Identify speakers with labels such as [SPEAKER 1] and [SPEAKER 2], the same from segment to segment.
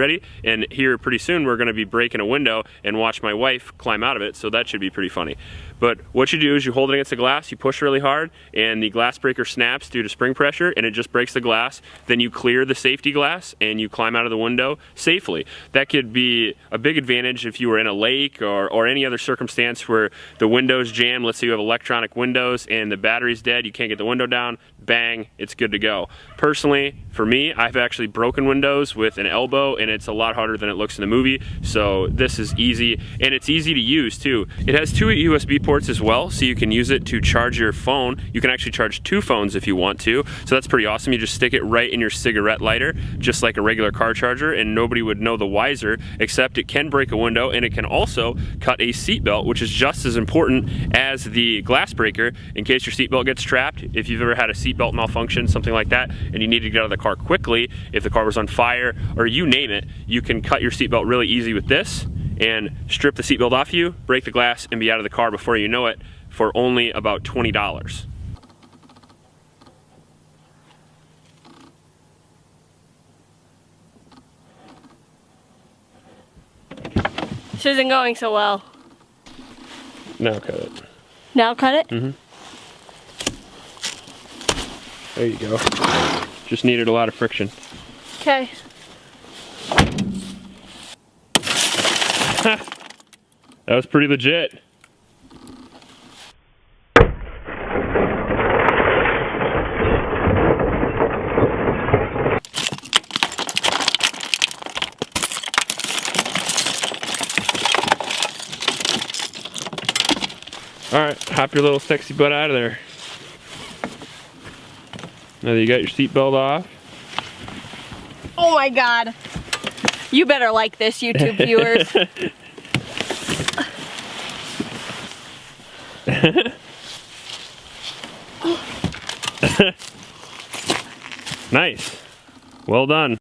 [SPEAKER 1] ready, and here pretty soon we're going to be breaking a window and watch my wife climb out of it, so that should be pretty funny. But what you do is you hold it against the glass, you push really hard, and the glass breaker snaps due to spring pressure, and it just breaks the glass. Then you clear the safety glass and you climb out of the window safely. That could be a big advantage if you were in a lake or any other circumstance where the window's jammed. Let's say you have electronic windows and the battery's dead, you can't get the window down, bang, it's good to go. Personally, for me, I've actually broken windows with an elbow, and it's a lot harder than it looks in the movie, so this is easy, and it's easy to use too. It has 2 USB ports as well, so you can use it to charge your phone. You can actually charge 2 phones if you want to, so that's pretty awesome. You just stick it right in your cigarette lighter, just like a regular car charger, and nobody would know the wiser, except it can break a window, and it can also cut a seatbelt, which is just as important as the glass breaker in case your seatbelt gets trapped. If you've ever had a seatbelt malfunction, something like that, and you need to get out of the car quickly, if the car was on fire, or you name it, you can cut your seatbelt really easy with this and strip the seatbelt off you, break the glass, and be out of the car before you know it for only about $20.
[SPEAKER 2] This isn't going so well.
[SPEAKER 1] Now cut it.
[SPEAKER 2] Now cut it?
[SPEAKER 1] Mm-hmm. There you go. Just needed a lot of friction.
[SPEAKER 2] Okay.
[SPEAKER 1] That was pretty legit. Alright, hop your little sexy butt out of there. Now that you got your seatbelt off.
[SPEAKER 2] Oh my God. You better like this, YouTube viewers.
[SPEAKER 1] Nice. Well done.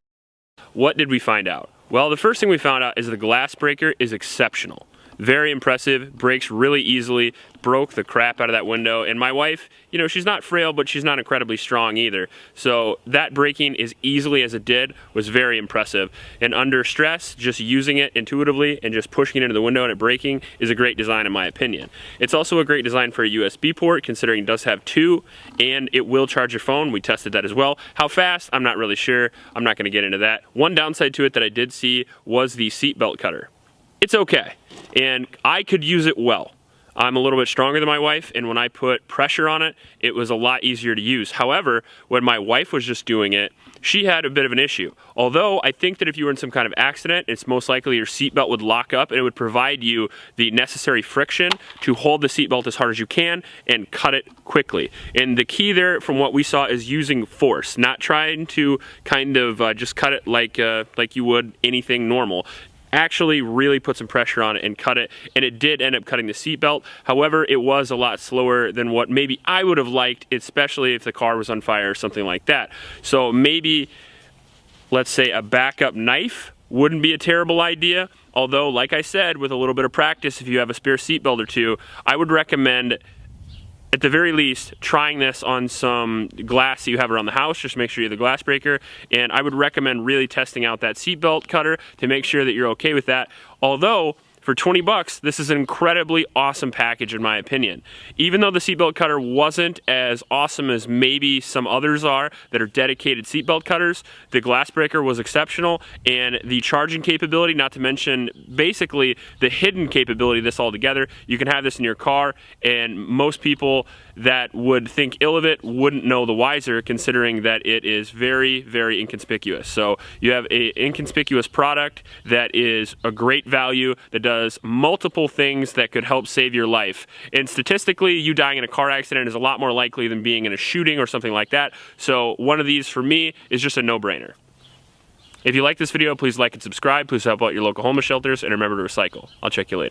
[SPEAKER 1] What did we find out? Well, the first thing we found out is the glass breaker is exceptional. Very impressive, breaks really easily, broke the crap out of that window. And my wife, you know, she's not frail, but she's not incredibly strong either. So that breaking as easily as it did was very impressive. And under stress, just using it intuitively and just pushing it into the window and it breaking is a great design in my opinion. It's also a great design for a USB port, considering it does have 2, and it will charge your phone. We tested that as well. How fast? I'm not really sure. I'm not gonna get into that. One downside to it that I did see was the seatbelt cutter. It's okay, and I could use it well. I'm a little bit stronger than my wife, and when I put pressure on it, it was a lot easier to use. However, when my wife was just doing it, she had a bit of an issue. Although I think that if you were in some kind of accident, it's most likely your seatbelt would lock up and it would provide you the necessary friction to hold the seatbelt as hard as you can and cut it quickly. And the key there, from what we saw, is using force, not trying to kind of just cut it like you would anything normal. Actually really put some pressure on it and cut it, and it did end up cutting the seatbelt. However, it was a lot slower than what maybe I would have liked, especially if the car was on fire or something like that. So maybe, let's say, a backup knife wouldn't be a terrible idea. Although, like I said, with a little bit of practice, if you have a spare seatbelt or 2, I would recommend, at the very least, trying this on some glass that you have around the house. Just make sure you have the glass breaker, and I would recommend really testing out that seatbelt cutter to make sure that you're okay with that. Although, for 20 bucks, this is an incredibly awesome package in my opinion. Even though the seatbelt cutter wasn't as awesome as maybe some others are that are dedicated seatbelt cutters, the glass breaker was exceptional, and the charging capability, not to mention basically the hidden capability of this altogether. You can have this in your car, and most people that would think ill of it wouldn't know the wiser, considering that it is very, very inconspicuous. So you have an inconspicuous product that is a great value, that does multiple things that could help save your life. And statistically, you dying in a car accident is a lot more likely than being in a shooting or something like that. So one of these for me is just a no-brainer. If you like this video, please like and subscribe. Please help out your local homeless shelters, and remember to recycle. I'll check you later.